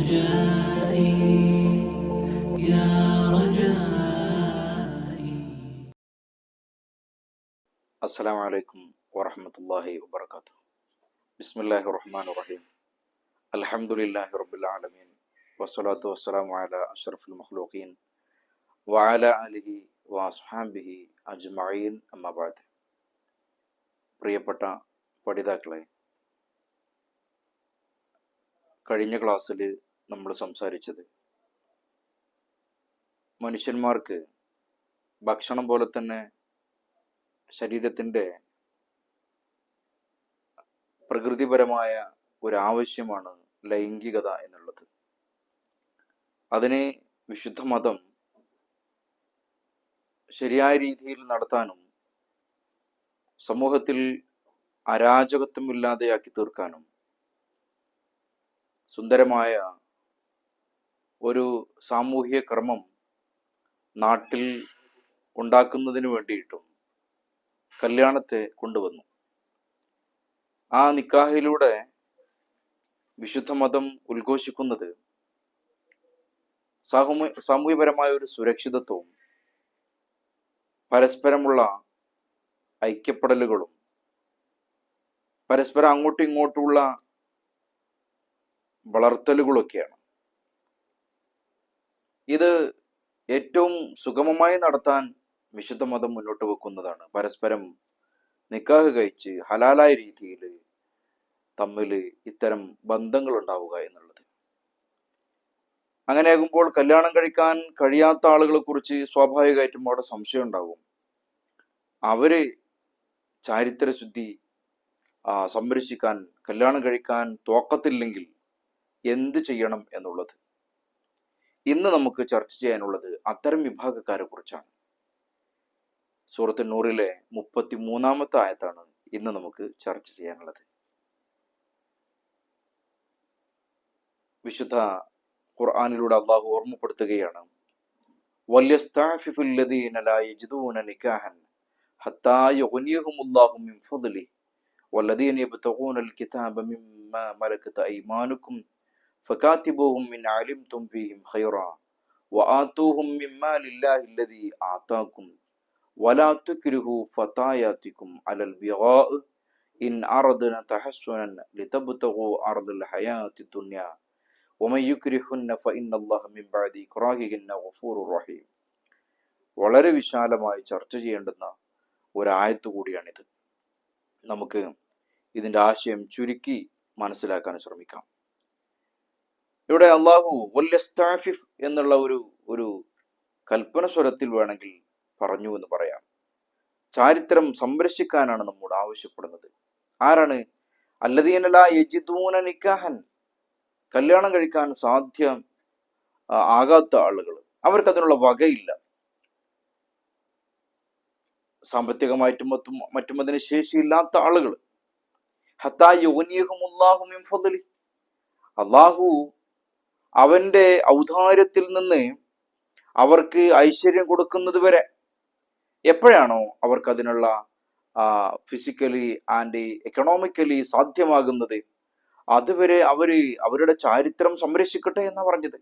رجائي يا رجائي. السلام عليكم ورحمة الله وبركاته. بسم الله الرحمن الرحيم. الحمد لله رب العالمين والصلاة والسلام على أشرف المخلوقين وعلى آله وأصحابه أجمعين أما بعد. പ്രിയപ്പെട്ട പഠിതാക്കളെ, കഴിഞ്ഞ ക്ലാസ്സിൽ നമ്മൾ സംസാരിച്ചത് മനുഷ്യന്മാർക്ക് ഭക്ഷണം പോലെ തന്നെ ശരീരത്തിൻ്റെ പ്രകൃതിപരമായ ഒരാവശ്യമാണ് ലൈംഗികത എന്നുള്ളത്. അതിനെ വിശുദ്ധ മതം ശരിയായ രീതിയിൽ നടത്താനും സമൂഹത്തിൽ അരാജകത്വമില്ലാതെയാക്കി തീർക്കാനും സുന്ദരമായ ഒരു സാമൂഹ്യ ക്രമം നാട്ടിൽ ഉണ്ടാക്കുന്നതിന് വേണ്ടിയിട്ടും കല്യാണത്തെ കൊണ്ടുവന്നു. ആ നിക്കാഹിലൂടെ വിശുദ്ധ മതം ഉദ്ഘോഷിക്കുന്നത് സാമൂഹ്യപരമായ ഒരു സുരക്ഷിതത്വവും പരസ്പരമുള്ള ഐക്യപ്പെടലുകളും പരസ്പരം അങ്ങോട്ടും ഇങ്ങോട്ടുമുള്ള വളർത്തലുകളൊക്കെയാണ്. ഇത് ഏറ്റവും സുഗമമായി നടത്താൻ വിശുദ്ധ മതം മുന്നോട്ട് വെക്കുന്നതാണ് പരസ്പരം നിക്കാഹ് കഴിച്ച് ഹലാലായ രീതിയിൽ തമ്മിൽ ഇത്തരം ബന്ധങ്ങൾ ഉണ്ടാവുക എന്നുള്ളത്. അങ്ങനെയാകുമ്പോൾ കല്യാണം കഴിക്കാൻ കഴിയാത്ത ആളുകളെ കുറിച്ച് സ്വാഭാവികമായിട്ടും അവിടെ സംശയം ഉണ്ടാകും. അവര് ചാരിത്രശുദ്ധി സംരക്ഷിക്കാൻ കല്യാണം കഴിക്കാൻ തോക്കത്തില്ലെങ്കിൽ എന്ത് ചെയ്യണം എന്നുള്ളത്. ഇന്ന് നമുക്ക് ചർച്ച ചെയ്യാനുള്ളത് അത്തരം വിഭാഗക്കാരെ കുറിച്ചാണ്. സൂറത്ത് നൂറിലെ 33-ാമത്തെ ആയത്താണ് ഇന്ന് നമുക്ക് ചർച്ച ചെയ്യാനുള്ളത്. വിശുദ്ധ ഖുർആനിലൂടെ അള്ളാഹു ഓർമ്മപ്പെടുത്തുകയാണ്, വല്യസ്തഅഫിഫുൽ ലദീന ലാ യജിദൂന നികാഹൻ ഹത്താ യുഗ്നിയഹുമുല്ലാഹു മിൻ ഫദ്ലിഹി വല്ലദീന യബ്തഗൂനൽ കിതാബ മിമ്മാ മലകത അയ്മാനുക്കും ഫകാതിബൂഹും മിൻ അലിംതും ഫീഹിം ഖൈറാ വആതൂഹും മിമ്മാ ലില്ലാഹി അല്ലദീ ആതാകും വലാ തുക്രിഹു ഫതായാതികും അലൽ ബിഗാഇ ഇൻ അറദ്ന തഹസ്സുനൻ ലിതബ്തഗൂ അർദൽ ഹയാത്തി ദുനിയ വമൻ യുക്രിഹുന്ന ഫഇന്നല്ലാഹ മിൻ ബഅദി ഇക്റാഹിഹിന്ന ഗഫൂറുർ റഹീം. വളരെ വിശാലമായി ചർച്ച ചെയ്യേണ്ടുന്ന ഒരായത്ത് കൂടിയാണിത്. നമുക്ക് ഇതിൻ്റെ ആശയം ചുരുക്കി മനസ്സിലാക്കാൻ ശ്രമിക്കാം. ഇവിടെ അള്ളാഹു വല്യസ്തഅഫിഫ് എന്നുള്ള ഒരു കൽപ്പന സ്വരത്തിൽ വേണമെങ്കിൽ പറഞ്ഞു എന്ന് പറയാം. ചാരിത്രം സംരക്ഷിക്കാനാണ് നമ്മോട് ആവശ്യപ്പെടുന്നത്. ആരാണ്? അല്ലദീന ലാ യജിദൂന നിക്കാഹൻ, കല്യാണം കഴിക്കാൻ സാധ്യം ആകാത്ത ആളുകൾ, അവർക്ക് അതിനുള്ള വകയില്ല. സാമ്പത്തികമായിട്ടും മറ്റും അതിന് ശേഷിയില്ലാത്ത ആളുകൾ. ഹത്താ യുഗ്നിയഹുമുല്ലാഹു മിൻ ഫദ്ലി, അള്ളാഹു അവന്റെ ഔദാര്യത്തിൽ നിന്ന് അവർക്ക് ഐശ്വര്യം കൊടുക്കുന്നത് വരെ, എപ്പോഴാണോ അവർക്ക് അതിനുള്ള ഫിസിക്കലി ആൻഡ് എക്കണോമിക്കലി സാധ്യമാകുന്നത് അതുവരെ അവരുടെ ചാരിത്രം സംരക്ഷിക്കട്ടെ എന്നാ പറഞ്ഞത്.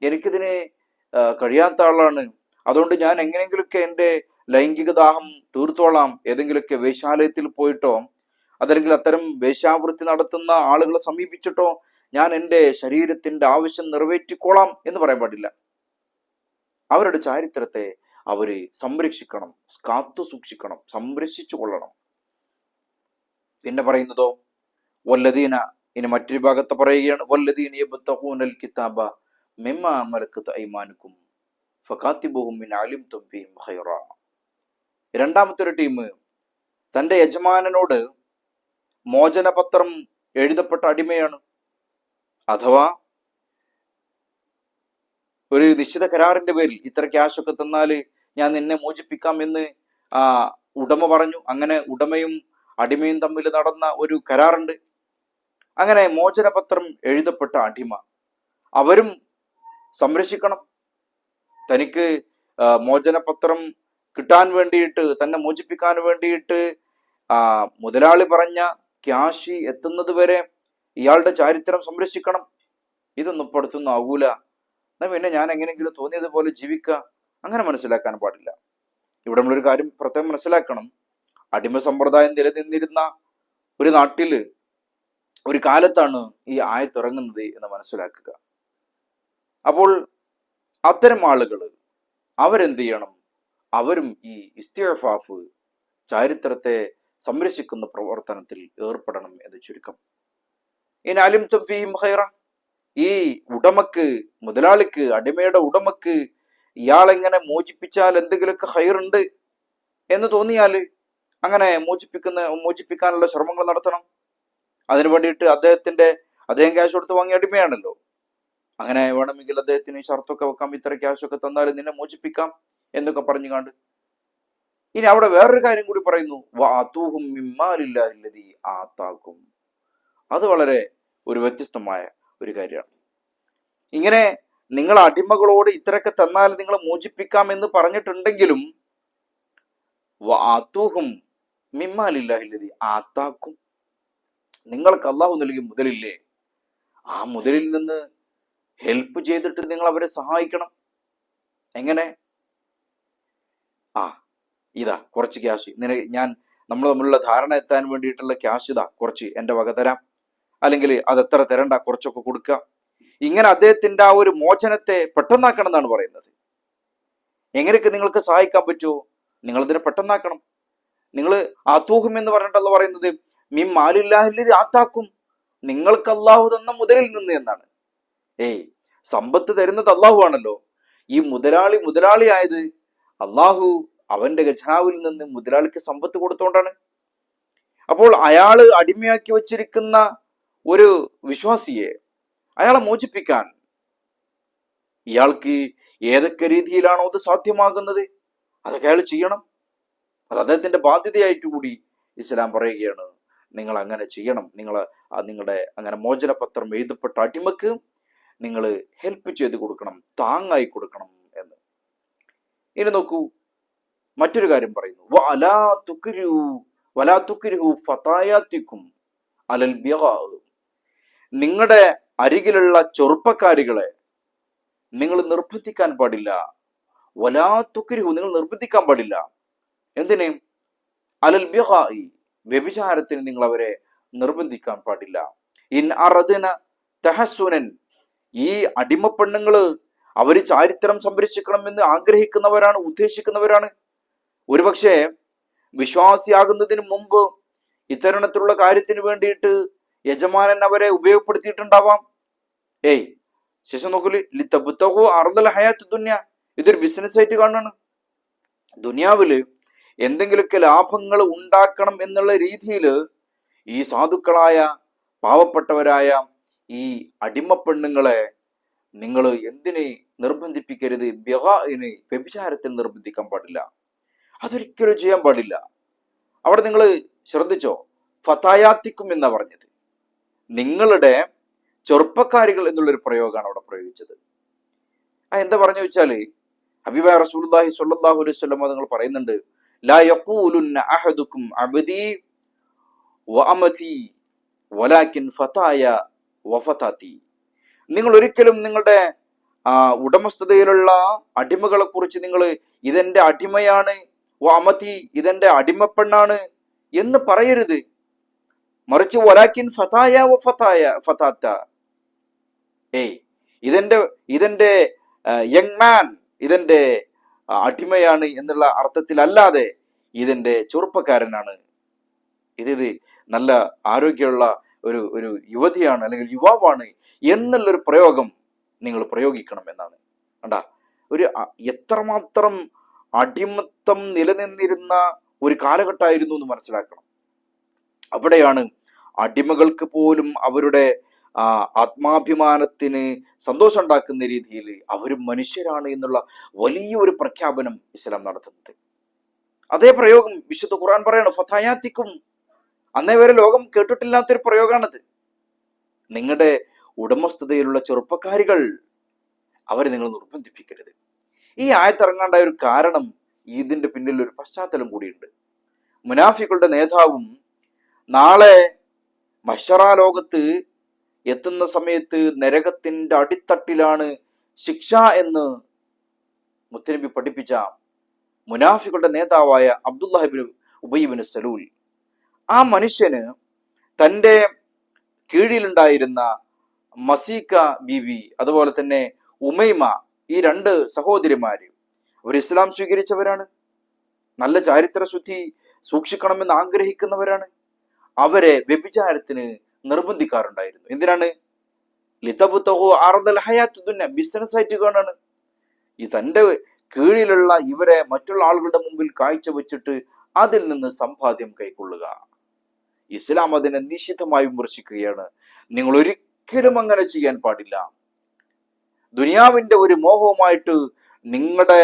എനിക്കിതിന് കഴിയാത്ത ആളാണ്, അതുകൊണ്ട് ഞാൻ എങ്ങനെയെങ്കിലുമൊക്കെ എൻ്റെ ലൈംഗിക ദാഹം തീർത്തോളാം, ഏതെങ്കിലുമൊക്കെ വേശ്യാലയത്തിൽ പോയിട്ടോ അതല്ലെങ്കിൽ അത്തരം വേശ്യാവൃത്തി നടത്തുന്ന ആളുകളെ സമീപിച്ചിട്ടോ ഞാൻ എൻ്റെ ശരീരത്തിന്റെ ആവശ്യം നിറവേറ്റിക്കോളാം എന്ന് പറയാൻ പാടില്ല. അവരുടെ ചാരിത്രത്തെ അവര് സംരക്ഷിക്കണം, കാത്തു സൂക്ഷിക്കണം, സംരക്ഷിച്ചു കൊള്ളണം. പിന്നെ പറയുന്നതോ വല്ലദീന, ഇനി മറ്റൊരു ഭാഗത്ത് പറയുകയാണ്, വല്ലദീന യബ്തഗൂനൽ കിതാബ മിമ്മാ മലകത അയ്മാനുക്കും ഫകാതിബൂഹും മിൻ അലിംതും ഫീഹിം ഖൈറാ. രണ്ടാമത്തെ ഒരു ടീം തന്റെ യജമാനനോട് മോചനപത്രം എഴുതപ്പെട്ട അടിമയാണ്. അഥവാ ഒരു നിശ്ചിത കരാറിന്റെ പേരിൽ ഇത്ര ക്യാഷൊക്കെ തന്നാല് ഞാൻ നിന്നെ മോചിപ്പിക്കാം എന്ന് ഉടമ പറഞ്ഞു. അങ്ങനെ ഉടമയും അടിമയും തമ്മിൽ നടന്ന ഒരു കരാറുണ്ട്. അങ്ങനെ മോചനപത്രം എഴുതപ്പെട്ട അടിമ, അവരും സംരക്ഷിക്കണം. തനിക്ക് മോചനപത്രം കിട്ടാൻ വേണ്ടിയിട്ട്, തന്നെ മോചിപ്പിക്കാൻ വേണ്ടിയിട്ട് മുതലാളി പറഞ്ഞ ക്യാഷ് എത്തുന്നത് വരെ ഇയാളുടെ ചാരിത്രം സംരക്ഷിക്കണം. ഇതൊന്നും ഇപ്പൊ അടുത്തൊന്നും ആകൂല, എന്നാ പിന്നെ ഞാൻ എങ്ങനെയെങ്കിലും തോന്നിയതുപോലെ ജീവിക്കുക, അങ്ങനെ മനസ്സിലാക്കാൻ പാടില്ല. ഇവിടെ നമ്മളൊരു കാര്യം പ്രത്യേകം മനസ്സിലാക്കണം. അടിമ സമ്പ്രദായം നിലനിന്നിരുന്ന ഒരു നാട്ടില് ഒരു കാലത്താണ് ഈ ആയത്തിറങ്ങുന്നത് എന്ന് മനസ്സിലാക്കുക. അപ്പോൾ അത്തരം ആളുകൾ അവരെന്ത് ചെയ്യണം? അവരും ഈ ഇസ്തിഗ്ഫാഫ്, ചാരിത്രത്തെ സംരക്ഷിക്കുന്ന പ്രവർത്തനത്തിൽ ഏർപ്പെടണം എന്ന് ചുരുക്കം. ഇൻ അലിംതും ഫീഹിം ഖൈറ, ഈ ഉടമക്ക്, മുതലാളിക്ക്, അടിമയുടെ ഉടമക്ക് ഇയാളെങ്ങനെ മോചിപ്പിച്ചാൽ എന്തെങ്കിലുമൊക്കെ ഹൈറുണ്ട് എന്ന് തോന്നിയാൽ അങ്ങനെ മോചിപ്പിക്കാനുള്ള ശ്രമങ്ങൾ നടത്തണം. അതിനു വേണ്ടിയിട്ട് അദ്ദേഹം ക്യാഷ് കൊടുത്ത് വാങ്ങിയ അടിമയാണല്ലോ, അങ്ങനെ വേണമെങ്കിൽ അദ്ദേഹത്തിന് ഷർത്തൊക്കെ വെക്കാം, ഇത്ര ക്യാഷൊക്കെ തന്നാൽ നിന്നെ മോചിപ്പിക്കാം എന്നൊക്കെ പറഞ്ഞു കണ്ട്. ഇനി അവിടെ വേറൊരു കാര്യം കൂടി പറയുന്നു, വഅതൂഹും മിമ്മാലില്ലാഹി അല്ലദീ ആതാക്കും. അത് വളരെ ഒരു വ്യത്യസ്തമായ ഒരു കാര്യമാണ്. ഇങ്ങനെ നിങ്ങൾ അടിമകളോട് ഇത്രയൊക്കെ തന്നാൽ നിങ്ങളെ മോചിപ്പിക്കാം എന്ന് പറഞ്ഞിട്ടുണ്ടെങ്കിലും വഅതൂഹും മിമ്മാലില്ലാഹി അല്ലദീ ആതാക്കും, നിങ്ങൾക്ക് അള്ളാഹു നൽകിയ മുതലില്ലേ, ആ മുതലിൽ നിന്ന് ഹെൽപ്പ് ചെയ്തിട്ട് നിങ്ങൾ അവരെ സഹായിക്കണം. എങ്ങനെ? ഇതാ കുറച്ച് ക്യാഷ് നമ്മൾ തമ്മിലുള്ള ധാരണ എത്താൻ വേണ്ടിയിട്ടുള്ള ക്യാഷ് ഇതാ കുറച്ച് എൻ്റെ വക തരാം, അല്ലെങ്കിൽ അത് എത്ര തരണ്ട, കുറച്ചൊക്കെ കൊടുക്കുക. ഇങ്ങനെ അദ്ദേഹത്തിന്റെ ആ ഒരു മോചനത്തെ പെട്ടെന്നാക്കണം എന്നാണ് പറയുന്നത്. എങ്ങനെയൊക്കെ നിങ്ങൾക്ക് സഹായിക്കാൻ പറ്റുമോ നിങ്ങളതിനെ പെട്ടെന്നാക്കണം. നിങ്ങൾ ആത്തൂഹും എന്ന് പറഞ്ഞിട്ടല്ല പറയുന്നത് മിം മാലില്ലാഹില്ലദീ ആതാക്കും, നിങ്ങൾക്ക് അള്ളാഹു തന്ന മുതലിൽ നിന്ന് എന്നാണ്. സമ്പത്ത് തരുന്നത് അള്ളാഹു ആണല്ലോ. ഈ മുതലാളിയായത് അള്ളാഹു അവന്റെ ഖജനാവിൽ നിന്ന് മുതലാളിക്ക് സമ്പത്ത് കൊടുത്തോണ്ടാണ്. അപ്പോൾ അയാള് അടിമയാക്കി വച്ചിരിക്കുന്ന ഒരു വിശ്വാസിയെ അയാളെ മോചിപ്പിക്കാൻ ഇയാൾക്ക് ഏതൊക്കെ രീതിയിലാണോ അത് സാധ്യമാകുന്നത് അതൊക്കെ അയാൾ ചെയ്യണം. അത് അദ്ദേഹത്തിന്റെ ബാധ്യതയായിട്ട് കൂടി ഇസ്ലാം പറയുകയാണ്, നിങ്ങൾ അങ്ങനെ ചെയ്യണം. നിങ്ങളുടെ അങ്ങനെ മോചനപത്രം എഴുതപ്പെട്ട അടിമക്ക് നിങ്ങൾ ഹെൽപ്പ് ചെയ്ത് കൊടുക്കണം, താങ്ങായി കൊടുക്കണം എന്ന്. ഇനി നോക്കൂ, മറ്റൊരു കാര്യം പറയുന്നു, വലാ തുക്രിഹു ഫതായാത്തിക്കും അലൽ ബിഗാ, നിങ്ങളുടെ അരികിലുള്ള ചെറുപ്പക്കാരികളെ നിങ്ങൾ നിർബന്ധിക്കാൻ പാടില്ല. വലാ തുക്രിഹു, നിങ്ങൾ നിർബന്ധിക്കാൻ പാടില്ല. എന്തിന്? അലൽ ബിഗാ, വ്യഭിചാരത്തിന് നിങ്ങൾ അവരെ നിർബന്ധിക്കാൻ പാടില്ല. ഇൻ അറദ്ന തഹസ്സുനൻ, ഈ അടിമ പെണ്ണുങ്ങള് അവര് ചാരിത്രം സംരക്ഷിക്കണമെന്ന് ആഗ്രഹിക്കുന്നവരാണ്, ഉദ്ദേശിക്കുന്നവരാണ്. ഒരുപക്ഷെ വിശ്വാസിയാകുന്നതിന് മുമ്പ് ഇത്തരണത്തിലുള്ള കാര്യത്തിന് വേണ്ടിയിട്ട് യജമാനൻ അവരെ ഉപയോഗപ്പെടുത്തിയിട്ടുണ്ടാവാം. ശേഷം നോക്കല് ലിതബ്തഗു അർദൽ ഹയാത്ത് ദുനിയ, ഇതൊരു ബിസിനസ് ആയിട്ട് കാണാണ്. ദുനിയാവില് എന്തെങ്കിലുമൊക്കെ ലാഭങ്ങൾ ഉണ്ടാക്കണം എന്നുള്ള രീതിയിൽ ഈ സാധുക്കളായ പാവപ്പെട്ടവരായ ഈ അടിമ പെണ്ണുങ്ങളെ നിങ്ങൾ എന്തിനെ നിർബന്ധിപ്പിക്കരുത്? വ്യഭിചാരത്തിൽ നിർബന്ധിക്കാൻ പാടില്ല, അതൊരിക്കലും ചെയ്യാൻ പാടില്ല. അവിടെ നിങ്ങൾ ശ്രദ്ധിച്ചോ, ഫതായാത്തിക്കും എന്നാ പറഞ്ഞത്, നിങ്ങളുടെ ചെറുപ്പക്കാരികൾ എന്നുള്ളൊരു പ്രയോഗമാണ് അവിടെ പ്രയോഗിച്ചത്. എന്താ പറഞ്ഞു വെച്ചാല്, ഹബീബായ റസൂലുള്ളാഹി സ്വല്ലല്ലാഹു അലൈഹി വസല്ലം നിങ്ങൾ പറയുന്നുണ്ട്, ലാ യഖൂലുന്ന അഹദുക്കും അബ്ദി വഅമതി വലാകിൻ ഫതായ വഫതാതി, നിങ്ങൾ ഒരിക്കലും നിങ്ങളുടെ ഉടമസ്ഥതയിലുള്ള അടിമകളെ കുറിച്ച് നിങ്ങൾ ഇതെന്റെ അടിമയാണ്, വഅമതി ഇതെന്റെ അടിമപ്പെണ്ണാണ് എന്ന് പറയരുത്. മറിച്ച് വലാകിൻ ഫതായ വഫതാത, ഇതെന്റെ യങ് മാൻ, ഇതെന്റെ അടിമയാണ് എന്നുള്ള അർത്ഥത്തിലല്ലാതെ ഇതെന്റെ ചെറുപ്പക്കാരനാണ്, ഇത് നല്ല ആരോഗ്യമുള്ള ഒരു യുവതിയാണ് അല്ലെങ്കിൽ യുവാവാണ് എന്നുള്ളൊരു പ്രയോഗം നിങ്ങൾ പ്രയോഗിക്കണം എന്നാണ്. കണ്ടാ, എത്രമാത്രം അടിമത്തം നിലനിന്നിരുന്ന ഒരു കാലഘട്ടമായിരുന്നു എന്ന് മനസ്സിലാക്കണം. അവിടെയാണ് അടിമകൾക്ക് പോലും അവരുടെ ആത്മാഭിമാനത്തിന് സന്തോഷം ഉണ്ടാക്കുന്ന രീതിയിൽ അവരും മനുഷ്യരാണ് എന്നുള്ള വലിയൊരു പ്രഖ്യാപനം ഇസ്ലാം നടത്തുന്നത്. അതേ പ്രയോഗം വിശുദ്ധ ഖുർആൻ പറയണം, ഫതായാത്തിക്കും, അന്നേ വരെ ലോകം കേട്ടിട്ടില്ലാത്തൊരു പ്രയോഗമാണത്. നിങ്ങളുടെ ഉടമസ്ഥതയിലുള്ള ചെറുപ്പക്കാരികൾ അവരെ നിങ്ങൾ നിർബന്ധിപ്പിക്കരുത്. ഈ ആയത്തിറങ്ങാണ്ടായ ഒരു കാരണം, ഇതിന്റെ പിന്നിൽ ഒരു പശ്ചാത്തലം കൂടിയുണ്ട്. മുനാഫികളുടെ നേതാവും നാളെ മഹ്ശറ ലോകത്ത് എത്തുന്ന സമയത്ത് നരകത്തിന്റെ അടിത്തട്ടിലാണ് ശിക്ഷ എന്ന് മുത്തനബി പഠിപ്പിച്ച മുനാഫികളുടെ നേതാവായ അബ്ദുല്ലാഹിബിൻ ഉബയ്യബിൻ സലൂൽ, ആ മനുഷ്യന് തൻ്റെ കീഴിലുണ്ടായിരുന്ന മസീക്ക ബീവി, അതുപോലെ തന്നെ ഉമൈമ, ഈ രണ്ട് സഹോദരിമാര് അവർ ഇസ്ലാം സ്വീകരിച്ചവരാണ്, നല്ല ചാരിത്ര ശുദ്ധി സൂക്ഷിക്കണമെന്ന് ആഗ്രഹിക്കുന്നവരാണ്. അവരെ വ്യഭിചാരത്തിന് നിർബന്ധിക്കാറുണ്ടായിരുന്നു. എന്തിനാണ്? ലിതബുതഹു അർദൽ ഹയാത്തു ദുനിയ, ബിസിനസ് ആയിട്ട് കാണാണ്. ഈ തൻ്റെ കീഴിലുള്ള ഇവരെ മറ്റുള്ള ആളുകളുടെ മുമ്പിൽ കാഴ്ചവെച്ചിട്ട് അതിൽ നിന്ന് സമ്പാദ്യം കൈക്കൊള്ളുക. ഇസ്ലാം അതിനെ നിശിതമായി വിമർശിക്കുകയാണ്. നിങ്ങൾ ഒരിക്കലും അങ്ങനെ ചെയ്യാൻ പാടില്ല. ദുനിയാവിന്റെ ഒരു മോഹവുമായിട്ട് നിങ്ങളുടെ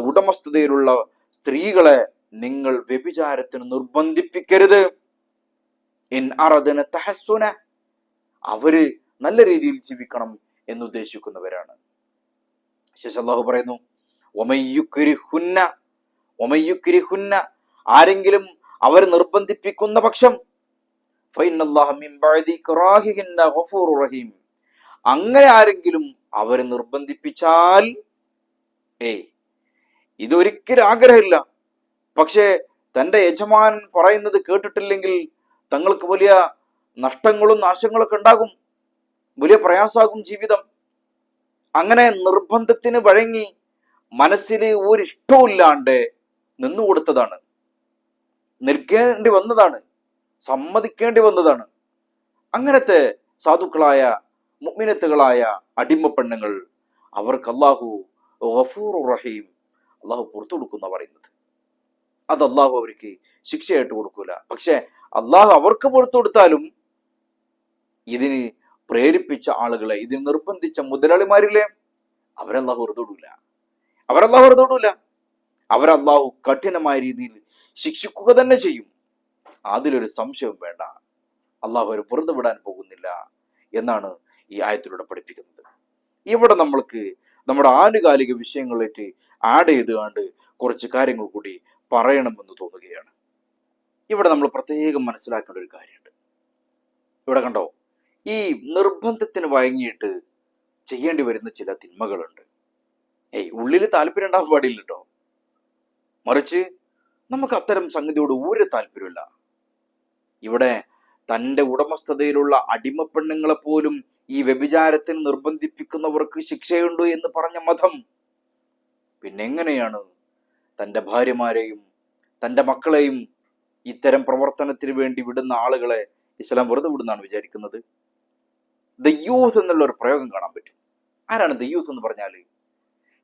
ഉടമസ്ഥതയിലുള്ള സ്ത്രീകളെ നിങ്ങൾ വ്യഭിചാരത്തിന് നിർബന്ധിപ്പിക്കരുത്. ഇൻ അറദന തഹസ്സുന, അവര് നല്ല രീതിയിൽ ജീവിക്കണം എന്നുദ്ദേശിക്കുന്നവരാണ്. ശേഷം അല്ലാഹു പറയുന്നു, ഒമയ്യുക്രിഹുന്ന, ആരെങ്കിലും അവർ നിർബന്ധിപ്പിക്കുന്ന പക്ഷം ഫഇന്നല്ലാഹ മിൻ ബഅദി ഇക്റാഹിഹിന്ന ഗഫൂറുർ റഹീം, അങ്ങനെ ആരെങ്കിലും അവരെ നിർബന്ധിപ്പിച്ചാൽ, ഇതൊരിക്കലും ആഗ്രഹമില്ല, പക്ഷേ തൻ്റെ യജമാൻ പറയുന്നത് കേട്ടിട്ടില്ലെങ്കിൽ തങ്ങൾക്ക് വലിയ നഷ്ടങ്ങളും നാശങ്ങളൊക്കെ ഉണ്ടാകും, വലിയ പ്രയാസമാകും ജീവിതം. അങ്ങനെ നിർബന്ധത്തിന് വഴങ്ങി മനസ്സിൽ ഒരിഷ്ടമില്ലാണ്ട് നിന്നുകൊടുത്തതാണ്, നിൽക്കേണ്ടി വന്നതാണ്, സമ്മതിക്കേണ്ടി വന്നതാണ്. അങ്ങനത്തെ സാധുക്കളായ മുഅ്മിനത്തുകളായ അടിമ പെണ്ണുങ്ങൾ, അവർക്ക് അല്ലാഹു ഗഫൂറുർ റഹീം, അല്ലാഹു പുറത്തു കൊടുക്കുന്ന പറയുന്നത്. അത് അല്ലാഹു അവർക്ക് ശിക്ഷയായിട്ട് കൊടുക്കൂല. പക്ഷെ അല്ലാഹു അവർക്ക് പുറത്തു കൊടുത്താലും ഇതിന് പ്രേരിപ്പിച്ച ആളുകളെ, ഇതിന് നിർബന്ധിച്ച മുതലാളിമാരില്ലേ, അവരല്ലാഹു വെറുതെ വിടൂല. അവരല്ലാഹു കഠിനമായ രീതിയിൽ ശിക്ഷിക്കുക തന്നെ ചെയ്യും. അതിലൊരു സംശയവും വേണ്ട. അല്ലാഹു അവർ വെറുതെ വിടാൻ പോകുന്നില്ല എന്നാണ് ഈ ആയത്തിലൂടെ പഠിപ്പിക്കുന്നത്. ഇവിടെ നമ്മൾക്ക് നമ്മുടെ ആനുകാലിക വിഷയങ്ങളിലേക്ക് ആഡ് ചെയ്തുകൊണ്ട് കുറച്ച് കാര്യങ്ങൾ കൂടി പറയണമെന്ന് തോന്നുകയാണ്. ഇവിടെ നമ്മൾ പ്രത്യേകം മനസ്സിലാക്കേണ്ട ഒരു കാര്യമുണ്ട്. ഇവിടെ കണ്ടോ, ഈ നിർബന്ധത്തിന് വഴങ്ങിയിട്ട് ചെയ്യേണ്ടി വരുന്ന ചില തിന്മകളുണ്ട്. ഉള്ളിൽ താല്പര്യം ഉണ്ടാകാൻ പാടില്ല കേട്ടോ. മറിച്ച് നമുക്ക് അത്തരം സംഗതിയോട് ഒരു താല്പര്യമില്ല. ഇവിടെ തൻ്റെ ഉടമസ്ഥതയിലുള്ള അടിമപ്പെണ്ണുങ്ങളെ പോലും ഈ വ്യഭിചാരത്തിന് നിർബന്ധിപ്പിക്കുന്നവർക്ക് ശിക്ഷയുണ്ട് എന്ന് പറഞ്ഞ മതം പിന്നെങ്ങനെയാണ് തൻ്റെ ഭാര്യമാരെയും തൻ്റെ മക്കളെയും ഇത്തരം പ്രവർത്തനത്തിന് വേണ്ടി വിടുന്ന ആളുകളെ ഇസ്ലാം വെറുതെ വിടുന്നാണ് വിചാരിക്കുന്നത്? ദയ്യൂസ് എന്നുള്ള ഒരു പ്രയോഗം കാണാൻ പറ്റും. ആരാണ് ദയ്യൂസ് എന്ന് പറഞ്ഞാൽ?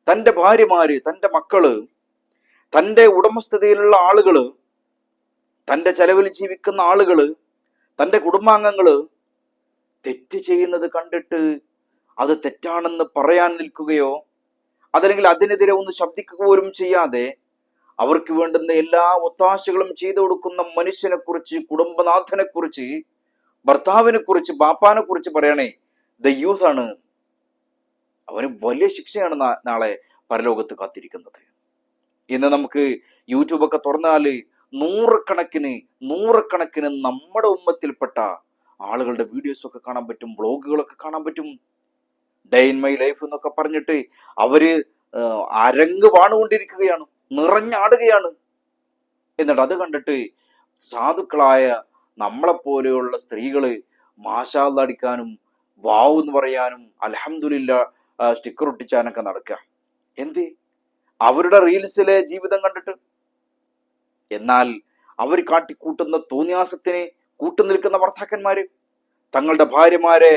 തൻ്റെ ഭാര്യമാര്, തൻ്റെ മക്കള്, തൻ്റെ ഉടമസ്ഥതയിലുള്ള ആളുകള്, തൻ്റെ ചെലവിൽ ജീവിക്കുന്ന ആളുകള്, തൻ്റെ കുടുംബാംഗങ്ങള് തെറ്റ് ചെയ്യുന്നത് കണ്ടിട്ട് അത് തെറ്റാണെന്ന് പറയാൻ നിൽക്കുകയോ അതല്ലെങ്കിൽ അതിനെതിരെ ഒന്ന് ശബ്ദിക്കുക പോലും ചെയ്യാതെ അവർക്ക് വേണ്ടുന്ന എല്ലാ ഒത്താശകളും ചെയ്തു കൊടുക്കുന്ന മനുഷ്യനെ കുറിച്ച്, കുടുംബനാഥനെ കുറിച്ച്, ഭർത്താവിനെ കുറിച്ച്, ബാപ്പാനെ കുറിച്ച് പറയണേ ദയ്യൂസാണ്, അവന് വലിയ ശിക്ഷയാണ് നാളെ പരലോകത്ത് കാത്തിരിക്കുന്നത്. ഇന്ന് നമുക്ക് യൂട്യൂബൊക്കെ തുറന്നാല് നൂറുകണക്കിന് നമ്മുടെ ഉമ്മത്തിൽപ്പെട്ട ആളുകളുടെ വീഡിയോസ് ഒക്കെ കാണാൻ പറ്റും, വ്ളോഗുകളൊക്കെ കാണാൻ പറ്റും. ഡേ ഇൻ മൈ ലൈഫ് എന്നൊക്കെ പറഞ്ഞിട്ട് അവര് അരങ്ങ് വാണുകൊണ്ടിരിക്കുകയാണ്, നിറഞ്ഞാടുകയാണ്. എന്നിട്ട് അത് കണ്ടിട്ട് സാധുക്കളായ നമ്മളെപ്പോലെയുള്ള സ്ത്രീകള് മാഷാ അല്ലാഹ് അടിക്കാനും വാവ് എന്ന് പറയാനും അൽഹംദുലില്ലാ സ്റ്റിക്കർ ഒട്ടിച്ചാനൊക്കെ നടക്കുക. എന്ത്? അവരുടെ റീൽസിലെ ജീവിതം കണ്ടിട്ട്. എന്നാൽ അവർ കാട്ടിക്കൂട്ടുന്ന തോന്നിയാസത്തിന് കൂട്ടുനിൽക്കുന്ന ഭർത്താക്കന്മാര് തങ്ങളുടെ ഭാര്യമാരെ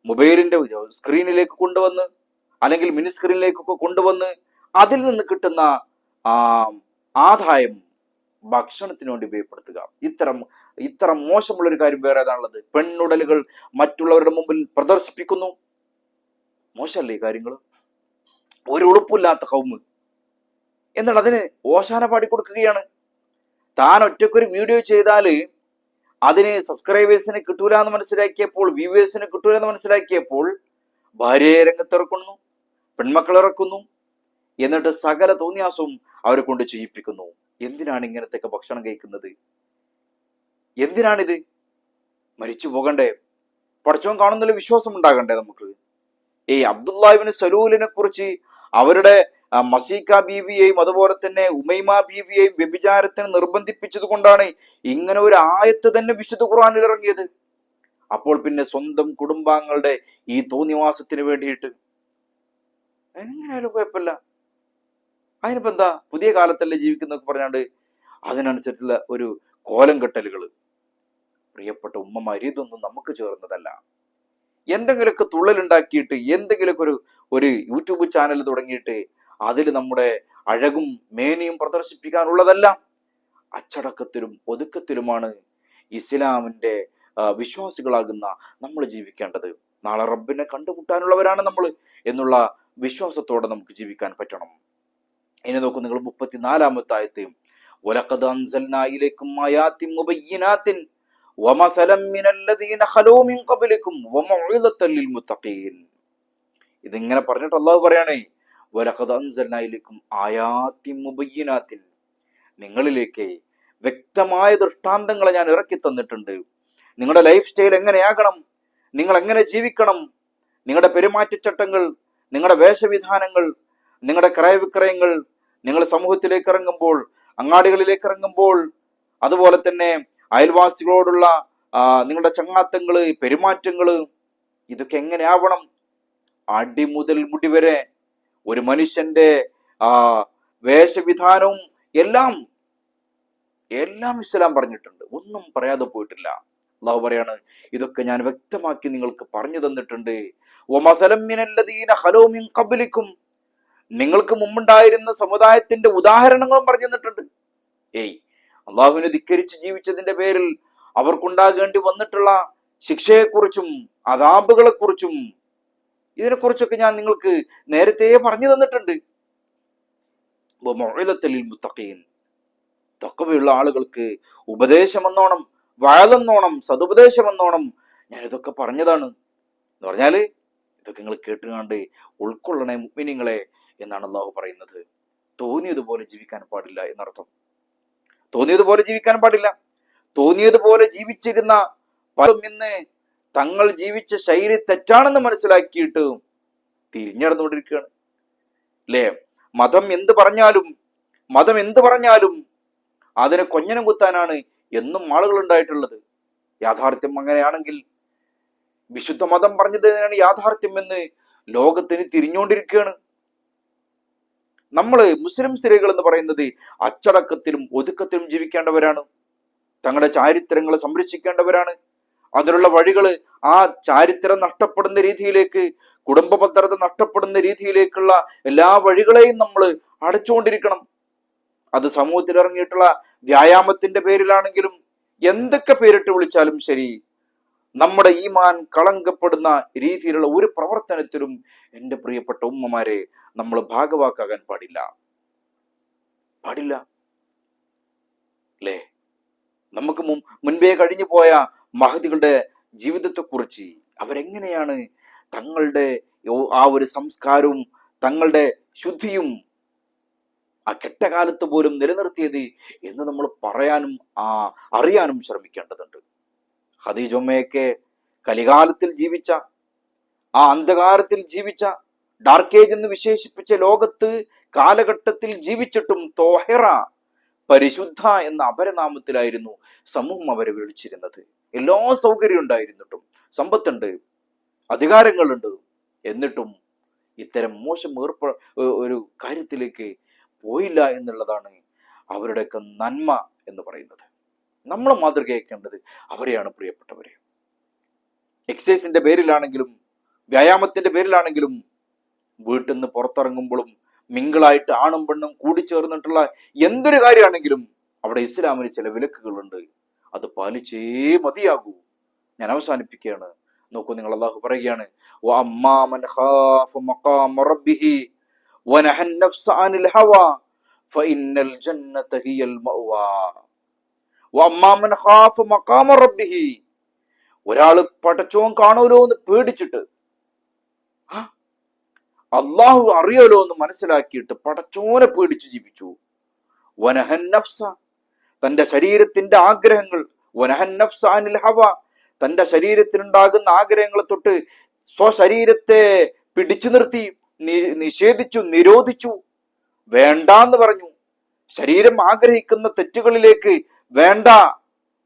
മൊബൈലിന്റെ സ്ക്രീനിലേക്ക് കൊണ്ടുവന്ന് അല്ലെങ്കിൽ മിനി സ്ക്രീനിലേക്കൊക്കെ കൊണ്ടുവന്ന് അതിൽ നിന്ന് കിട്ടുന്ന ആദായം ഭക്ഷണത്തിന് വേണ്ടി ഉപയോഗപ്പെടുത്തുക. ഇത്ര മോശമുള്ള ഒരു കാര്യം വേറെ ഏതാണുള്ളത്? പെണ്ണുടലുകൾ മറ്റുള്ളവരുടെ മുമ്പിൽ പ്രദർശിപ്പിക്കുന്നു. മോശമല്ലേ ഈ കാര്യങ്ങൾ? ഒരു ഉളുപ്പില്ലാത്ത കൗമ്. എന്നിട്ട് അതിന് ഓശാന പാടിക്കൊടുക്കുകയാണ്. താൻ ഒറ്റക്കൊരു വീഡിയോ ചെയ്താല് അതിന് സബ്സ്ക്രൈബേഴ്സിന് കിട്ടൂല എന്ന് മനസ്സിലാക്കിയപ്പോൾ, വ്യൂവേഴ്സിന് കിട്ടൂല എന്ന് മനസ്സിലാക്കിയപ്പോൾ ഭാര്യയെ രംഗത്തിറക്കുന്നു, പെൺമക്കളെ ഇറക്കുന്നു, എന്നിട്ട് സകല തോന്നിയാസവും അവരെ കൊണ്ട് ചെയ്യിപ്പിക്കുന്നു. എന്തിനാണ് ഇങ്ങനത്തെയൊക്കെ ഭക്ഷണം കഴിക്കുന്നത്? എന്തിനാണിത്? മരിച്ചു പോകണ്ടേ? പടച്ചോൻ കാണുന്നതിൽ വിശ്വാസം ഉണ്ടാകണ്ടേ നമുക്ക്? അബ്ദുല്ലാഹിബ്നു സലൂലിനെ കുറിച്ച് അവരുടെ മസീക്ക ബീവിയെയും അതുപോലെ തന്നെ ഉമൈമ ബീവിയെയും വ്യഭിചാരത്തിന് നിർബന്ധിപ്പിച്ചത് കൊണ്ടാണ് ഇങ്ങനെ ഒരു ആയത്ത് തന്നെ വിശുദ്ധ ഖുർആനിൽ ഇറങ്ങിയത്. അപ്പോൾ പിന്നെ സ്വന്തം കുടുംബാംഗങ്ങളുടെ ഈ തോന്നിവാസത്തിന് വേണ്ടിയിട്ട് എങ്ങനെയായാലും കുഴപ്പമില്ല, അതിനിപ്പോ എന്താ, പുതിയ കാലത്തല്ലേ ജീവിക്കുന്നൊക്കെ പറഞ്ഞാണ്ട് അതിനനുസരിച്ചുള്ള ഒരു കോലം കെട്ടലുകൾ. പ്രിയപ്പെട്ട ഉമ്മമാര്, ഇതൊന്നും നമുക്ക് ചേർന്നതല്ല. എന്തെങ്കിലുമൊക്കെ തുള്ളലുണ്ടാക്കിയിട്ട് എന്തെങ്കിലുമൊക്കെ ഒരു യൂട്യൂബ് ചാനൽ തുടങ്ങിയിട്ട് അതിൽ നമ്മുടെ അഴകും മേനിയും പ്രദർശിപ്പിക്കാനുള്ളതല്ല. അച്ചടക്കത്തിലും ഒതുക്കത്തിലുമാണ് ഇസ്ലാമിന്റെ വിശ്വാസികളാകുന്ന നമ്മൾ ജീവിക്കേണ്ടത്. നാളെ റബ്ബിനെ കണ്ടുമുട്ടാനുള്ളവരാണ് നമ്മൾ എന്നുള്ള വിശ്വാസത്തോടെ നമുക്ക് ജീവിക്കാൻ പറ്റണം. ഇനി നോക്കൂ നിങ്ങൾ 34-ാമത്തെ ആയത്ത്, വലഖദ് അൻസൽനാ ഇലൈക്കും ആയാത്തിൻ മുബയ്യിനാത്തിൻ വമസലൻ മിനല്ലദീന ഖലൂ മിൻ ഖബ്ലിക്കും വമൗഇദത്തൻ ലിൽമുത്തഖീൻ. ഇതിങ്ങനെ പറഞ്ഞിട്ട് അല്ലാഹു പറയണേ, വലഖദ് അൻസൽനാ ഇലൈക്കും ആയാത്തിൻ മുബയ്യിനാത്തിൻ, നിങ്ങളിലേക്ക് വ്യക്തമായ ദൃഷ്ടാന്തങ്ങളെ ഞാൻ ഇറക്കി തന്നിട്ടുണ്ട്. നിങ്ങളുടെ ലൈഫ് സ്റ്റൈൽ എങ്ങനെയാകണം, നിങ്ങൾ എങ്ങനെ ജീവിക്കണം, നിങ്ങളുടെ പെരുമാറ്റച്ചട്ടങ്ങൾ, നിങ്ങളുടെ വേഷവിധാനങ്ങൾ, നിങ്ങളുടെ ക്രയവിക്രയങ്ങൾ, നിങ്ങൾ സമൂഹത്തിലേക്ക് ഇറങ്ങുമ്പോൾ, അങ്ങാടികളിലേക്ക് ഇറങ്ങുമ്പോൾ, അതുപോലെ തന്നെ അയൽവാസികളോടുള്ള നിങ്ങളുടെ ചങ്ങാത്തങ്ങള്, പെരുമാറ്റങ്ങള്, ഇതൊക്കെ എങ്ങനെയാവണം, അടി മുതൽ മുടി വരെ ഒരു മനുഷ്യന്റെ വേഷവിധാനവും എല്ലാം ഇസ്ലാം പറഞ്ഞിട്ടുണ്ട്. ഒന്നും പറയാതെ പോയിട്ടില്ല. അല്ലാഹു പറയാണ്, ഇതൊക്കെ ഞാൻ വ്യക്തമാക്കി നിങ്ങൾക്ക് പറഞ്ഞു തന്നിട്ടുണ്ട്. വമസലൻ മിനല്ലദീന ഖലൂ മിൻ ഖബ്ലിക്കും, നിങ്ങൾക്ക് മുമ്പുണ്ടായിരുന്ന സമുദായത്തിന്റെ ഉദാഹരണങ്ങളും പറഞ്ഞു തന്നിട്ടുണ്ട്. അള്ളാഹുവിനെ ധിക്കരിച്ച് ജീവിച്ചതിന്റെ പേരിൽ അവർക്കുണ്ടാകേണ്ടി വന്നിട്ടുള്ള ശിക്ഷയെക്കുറിച്ചും അദാബുകളെ കുറിച്ചും ഇതിനെക്കുറിച്ചൊക്കെ ഞാൻ നിങ്ങൾക്ക് നേരത്തെ പറഞ്ഞു തന്നിട്ടുണ്ട്. വമൗഇദത്തൻ ലിൽമുത്തഖീൻ, തഖ്വയുള്ള ആളുകൾക്ക് ഉപദേശമെന്നോണം, വഅദെന്നോണം, സതുപദേശമെന്നോണം ഞാൻ ഇതൊക്കെ പറഞ്ഞതാണ് എന്ന് പറഞ്ഞാല് ഇതൊക്കെ നിങ്ങൾ കേട്ടുകാണ്ട് ഉൾക്കൊള്ളണേ മുഅ്മിനീങ്ങളെ എന്നാണ് അള്ളാഹു പറയുന്നത്. തോന്നിയതുപോലെ ജീവിക്കാൻ പാടില്ല എന്നർത്ഥം. തോന്നിയതുപോലെ ജീവിക്കാൻ പാടില്ല. തോന്നിയതുപോലെ ജീവിച്ചിരുന്ന പലരും ഇന്ന് തങ്ങൾ ജീവിച്ച ശൈലി തെറ്റാണെന്ന് മനസ്സിലാക്കിയിട്ട് തിരിഞ്ഞടന്നുകൊണ്ടിരിക്കുകയാണ് അല്ലേ? മതം എന്ത് പറഞ്ഞാലും അതിനെ കൊഞ്ഞനം കുത്താനാണ് എന്നും ആളുകൾ ഉണ്ടായിട്ടുള്ളത്. യാഥാർത്ഥ്യം അങ്ങനെയാണെങ്കിൽ വിശുദ്ധ മതം പറഞ്ഞതിനാണ് യാഥാർത്ഥ്യം എന്ന് ലോകത്തിന് തിരിഞ്ഞുകൊണ്ടിരിക്കുകയാണ്. നമ്മള് മുസ്ലിം സ്ത്രീകൾ എന്ന് പറയുന്നത് അച്ചടക്കത്തിലും ഒതുക്കത്തിലും ജീവിക്കേണ്ടവരാണ്. തങ്ങളുടെ ചാരിത്രങ്ങളെ സംരക്ഷിക്കേണ്ടവരാണ്. അതിനുള്ള വഴികള്, ആ ചാരിത്രം നഷ്ടപ്പെടുന്ന രീതിയിലേക്ക്, കുടുംബ ഭദ്രത നഷ്ടപ്പെടുന്ന രീതിയിലേക്കുള്ള എല്ലാ വഴികളെയും നമ്മൾ അടച്ചുകൊണ്ടിരിക്കണം. അത് സമൂഹത്തിൽ ഇറങ്ങിയിട്ടുള്ള വ്യായാമത്തിന്റെ പേരിലാണെങ്കിലും എന്തൊക്കെ പേരിട്ട് വിളിച്ചാലും ശരി, നമ്മുടെ ഈമാൻ കളങ്കപ്പെടുന്ന രീതിയിലുള്ള ഒരു പ്രവർത്തനത്തിലും എൻ്റെ പ്രിയപ്പെട്ട ഉമ്മമാരെ നമ്മൾ ഭാഗവാക്കാകാൻ പാടില്ല അല്ലേ? നമുക്ക് മുൻപേ കഴിഞ്ഞു പോയ മഹദികളുടെ ജീവിതത്തെക്കുറിച്ച് അവരെങ്ങനെയാണ് തങ്ങളുടെ ആ ഒരു സംസ്കാരവും തങ്ങളുടെ ശുദ്ധിയും ആ കെട്ടകാലത്ത് പോലും നിലനിർത്തിയത് എന്ന് നമ്മൾ പറയാനും അറിയാനും ശ്രമിക്കേണ്ടതുണ്ട്. ഖദീജ ഉമ്മയൊക്കെ കലികാലത്തിൽ ജീവിച്ച, ആ അന്ധകാരത്തിൽ ജീവിച്ച, ഡാർക്ക് ഏജ് എന്ന് വിശേഷിപ്പിച്ച ലോകത്ത് കാലഘട്ടത്തിൽ ജീവിച്ചിട്ടും തോഹിറ, പരിശുദ്ധ എന്ന അപരനാമത്തിലായിരുന്നു സമൂഹം അവരെ വിളിച്ചിരുന്നത്. എല്ലാ സൗകര്യം ഉണ്ടായിരുന്നിട്ടും, സമ്പത്തുണ്ട്, അധികാരങ്ങളുണ്ട്, എന്നിട്ടും ഇത്തരം മോശം ഒരു കാര്യത്തിലേക്ക് പോയില്ല എന്നുള്ളതാണ് അവരുടെയൊക്കെ നന്മ എന്ന് പറയുന്നത്. നമ്മൾ മാതൃകയാക്കേണ്ടത് അവരെയാണ് പ്രിയപ്പെട്ടവരെ. എക്സസൈസിന്റെ പേരിലാണെങ്കിലും വ്യായാമത്തിന്റെ പേരിലാണെങ്കിലും വീട്ടിൽ നിന്ന് പുറത്തിറങ്ങുമ്പോഴും മിങ്കിളായിട്ട് ആണും പെണ്ണും കൂടിച്ചേർന്നിട്ടുള്ള എന്തൊരു കാര്യമാണെങ്കിലും അവിടെ ഇസ്ലാമിന് ചില വിലക്കുകളുണ്ട്. അത് പാലിച്ചേ മതിയാകൂ. ഞാൻ അവസാനിപ്പിക്കുകയാണ്. നോക്കൂ, നിങ്ങൾ അല്ലാഹു പറയുകയാണ്, വഅമ്മാമൻ ഖാഫ മഖാമ റബ്ബിഹി വനഹൻ നഫ്സ അനിൽ ഹവാ ഫഇന്നൽ ജന്നത ഹിയൽ മഅവാ. വഅമ്മാമൻ ഖാഫ മഖാമ റബ്ബിഹി, ഒരാള് പടച്ചോൻ കാണുമല്ലോ എന്ന് പേടിച്ചിട്ട്, അള്ളാഹു അറിയാലോ എന്ന് മനസ്സിലാക്കിയിട്ട് പടച്ചോനെ പേടിച്ച് ജീവിച്ചു. വനഹൻ നഫ്സ, തന്റെ ശരീരത്തിന്റെ ആഗ്രഹങ്ങൾ, വനഹൻ നഫ്സ അനിൽ ഹവ, തന്റെ ശരീരത്തിനുണ്ടാകുന്ന ആഗ്രഹങ്ങളെ തൊട്ട് സ്വശരീരത്തെ പിടിച്ചു നിർത്തി, നിഷേധിച്ചു, നിരോധിച്ചു, വേണ്ടാന്ന് പറഞ്ഞു. ശരീരം ആഗ്രഹിക്കുന്ന തെറ്റുകളിലേക്ക് വേണ്ട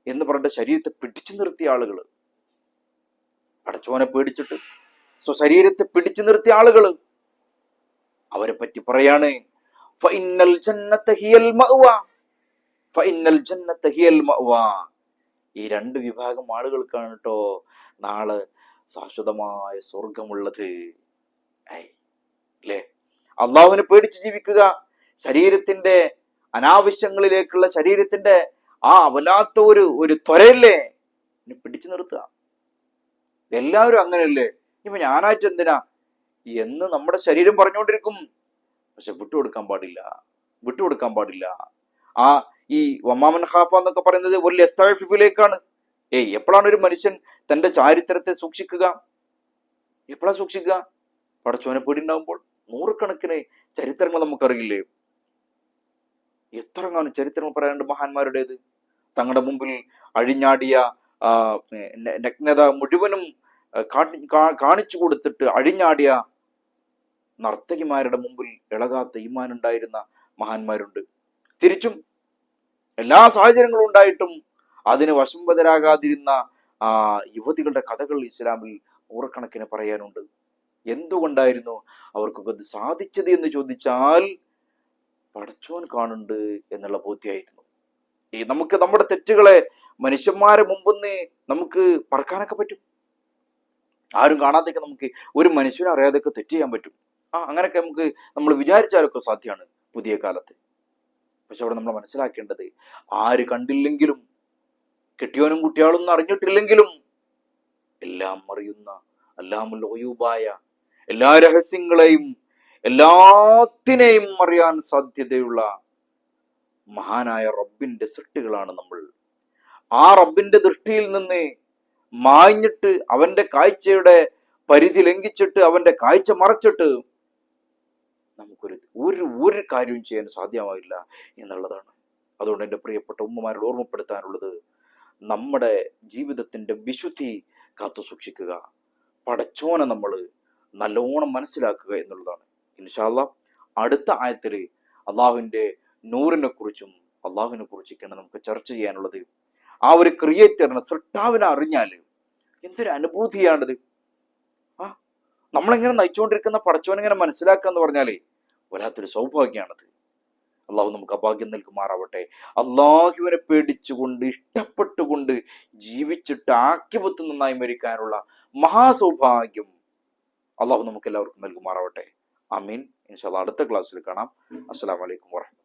എന്ന് പറഞ്ഞിട്ട് ശരീരത്തെ പിടിച്ചു നിർത്തിയ ആളുകൾ, പടച്ചോനെ പേടിച്ചിട്ട് സ്വശരീരത്തെ പിടിച്ചു നിർത്തിയ ആളുകൾ, അവരെ പറ്റി പറയാണ് ഫഇന്നൽ ജന്നത ഹിയൽ മഅവ, ഫഇന്നൽ ജന്നത ഹിയൽ മഅവ. ഈ രണ്ട് വിഭാഗം ആളുകൾക്കാണ് കേട്ടോ നാളെ ശാശ്വതമായ സ്വർഗമുള്ളത്. അല്ലേ? അള്ളാഹുവിനെ പേടിച്ച് ജീവിക്കുക, ശരീരത്തിന്റെ അനാവശ്യങ്ങളിലേക്കുള്ള ശരീരത്തിന്റെ ആ വല്ലാത്ത ഒരു ത്വരയില്ലേ പിടിച്ചു നിർത്തുക. എല്ലാവരും അങ്ങനെയല്ലേ, ഇപ്പൊ ഞാനായിട്ട് എന്തിനാ എന്ന് നമ്മുടെ ശരീരം പറഞ്ഞുകൊണ്ടിരിക്കും. പക്ഷെ വിട്ടുകൊടുക്കാൻ പാടില്ല. ആ ഈ വമാമൻ ഖാഫ എന്നൊക്കെ പറയുന്നത് ഒരു ലെസ്താഫിഫിലേക്കാണ്. എപ്പോഴാണ് ഒരു മനുഷ്യൻ തന്റെ ചാരിത്രത്തെ സൂക്ഷിക്കുക? എപ്പോഴാ സൂക്ഷിക്കുക? പടച്ചോനെ പേടിണ്ടാവുമ്പോൾ. നൂറുകണക്കിന് ചരിത്രങ്ങൾ നമുക്കറിയില്ലേ? എത്രങ്ങാനും ചരിത്രങ്ങൾ പറയാനുണ്ട് മഹാന്മാരുടേത്. തങ്ങളുടെ മുമ്പിൽ അഴിഞ്ഞാടിയ നഗ്നത മുഴുവനും കാണിച്ചു കൊടുത്തിട്ട് അഴിഞ്ഞാടിയ നർത്തകിമാരുടെ മുമ്പിൽ ഇളകാത്ത ഈമാൻ ഉണ്ടായിരുന്ന മഹാന്മാരുണ്ട്. തിരിച്ചും എല്ലാ സാഹചര്യങ്ങളും ഉണ്ടായിട്ടും അതിന് വശംവദരാകാതിരുന്ന യുവതികളുടെ കഥകൾ ഇസ്ലാമിൽ നൂറുകണക്കിന് പറയാനുണ്ട്. എന്തുകൊണ്ടായിരുന്നു അവർക്കൊക്കെ അത് സാധിച്ചത് എന്ന് ചോദിച്ചാൽ പടച്ചോൻ കാണുന്നുണ്ട് എന്നുള്ള ബോധ്യമായിരുന്നു. നമുക്ക് നമ്മുടെ തെറ്റുകളെ മനുഷ്യന്മാരെ മുമ്പൊന്ന് നമുക്ക് പറക്കാനൊക്കെ പറ്റും. ആരും കാണാതെയൊക്കെ നമുക്ക്, ഒരു മനുഷ്യനെ അറിയാതെയൊക്കെ തെറ്റ് ചെയ്യാൻ പറ്റും. അങ്ങനെയൊക്കെ നമുക്ക് നമ്മൾ വിചാരിച്ചാലൊക്കെ സാധ്യമാണ് പുതിയ കാലത്ത്. പക്ഷെ അവിടെ നമ്മൾ മനസ്സിലാക്കേണ്ടത്, ആര് കണ്ടില്ലെങ്കിലും, കെട്ടിയോനും കുട്ടിയാളൊന്നും അറിഞ്ഞിട്ടില്ലെങ്കിലും, എല്ലാം അറിയുന്ന, അല്ലാമുൽ ഗുയൂബായ, എല്ലാ രഹസ്യങ്ങളെയും എല്ലാത്തിനെയും അറിയാൻ സാധ്യതയുള്ള മഹാനായ റബ്ബിന്റെ സൃഷ്ടികളാണ് നമ്മൾ. ആ റബ്ബിന്റെ ദൃഷ്ടിയിൽ നിന്ന് മാഞ്ഞിട്ട്, അവന്റെ കാഴ്ചയുടെ പരിധി ലംഘിച്ചിട്ട്, അവന്റെ കാഴ്ച മറച്ചിട്ട് നമുക്കൊരു കാര്യവും ചെയ്യാൻ സാധ്യമാവില്ല എന്നുള്ളതാണ്. അതുകൊണ്ട് എൻ്റെ പ്രിയപ്പെട്ട ഉമ്മമാരോട് ഓർമ്മപ്പെടുത്താനുള്ളത്, നമ്മുടെ ജീവിതത്തിന്റെ വിശുദ്ധി കാത്തു സൂക്ഷിക്കുക, പടച്ചോനെ നമ്മൾ നല്ലോണം മനസ്സിലാക്കുക എന്നുള്ളതാണ്. ഇൻഷാ അല്ലാഹ് അടുത്ത ആയത്തിൽ അള്ളാഹുവിന്റെ നൂറിനെ കുറിച്ചും അള്ളാഹുവിനെ കുറിച്ചൊക്കെയാണ് നമുക്ക് ചർച്ച ചെയ്യാനുള്ളത്. ആ ഒരു ക്രിയേറ്ററിനെ, സൃഷ്ടാവിനെ അറിഞ്ഞാൽ എന്തൊരു അനുഭൂതിയാണിത്. നമ്മളെങ്ങനെ നയിച്ചുകൊണ്ടിരിക്കുന്ന പടച്ചോനെങ്ങനെ മനസ്സിലാക്കുക എന്ന് പറഞ്ഞാലേ വല്ലാത്തൊരു സൗഭാഗ്യമാണത്. അള്ളാഹു നമുക്ക് അഭാഗ്യം നൽകുമാറാവട്ടെ. അള്ളാഹുവിനെ പേടിച്ചുകൊണ്ട്, ഇഷ്ടപ്പെട്ടുകൊണ്ട് ജീവിച്ചിട്ട് ആക്കിപത്ത് നന്നായി മരിക്കാനുള്ള മഹാസൗഭാഗ്യം അള്ളാഹു നമുക്ക് എല്ലാവർക്കും നൽകുമാറാവട്ടെ. ആമീൻ. ഇൻഷാ അല്ലാഹ് അടുത്ത ക്ലാസ്സിൽ കാണാം. അസ്സലാമു അലൈക്കും വറഹ്മത്തുള്ളാഹി.